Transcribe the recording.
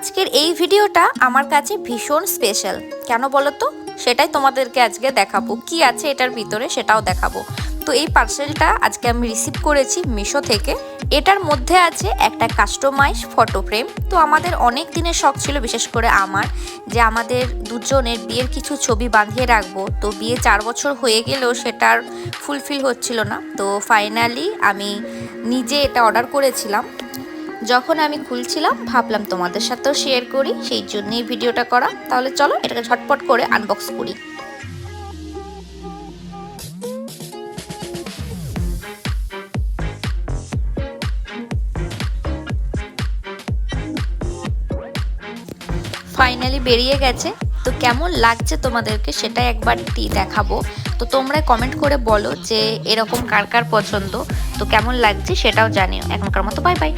আজকের এই ভিডিওটা আমার কাছে ভীষণ স্পেশাল। কেন বলো তো? সেটাই তোমাদেরকে আজকে দেখাবো। কি আছে এটার ভিতরে সেটাও দেখাবো। তো এই পার্সেলটা আজকে আমি রিসিভ করেছি মিশো থেকে। এটার মধ্যে আছে একটা কাস্টমাইজ ফটো ফ্রেম। তো আমাদের অনেক দিনের শখ ছিল, বিশেষ করে আমার, যে আমাদের দুজনের বিয়ের কিছু ছবি বাঁধিয়ে রাখবো। তো বিয়ে 4 বছর হয়ে গেলেও সেটার ফুলফিল হচ্ছিল না। তো ফাইনালি আমি নিজে এটা অর্ডার করেছিলাম। যখন আমি খুলছিলাম ভাবলাম তোমাদের সাথেও শেয়ার করি, সেই জন্যই ভিডিওটা করা। তাহলে চলো এটাকে ঝটপট করে আনবক্স করি। ফাইনালি বেরিয়ে গেছে। তো কেমন লাগছে তোমাদেরকে সেটাই একবার দেখাবো। তো তোমরা কমেন্ট করে বলো যে এরকম কার কার পছন্দ। তো কেমন লাগছে সেটাও জানিও। এখনকার মতো বাই বাই।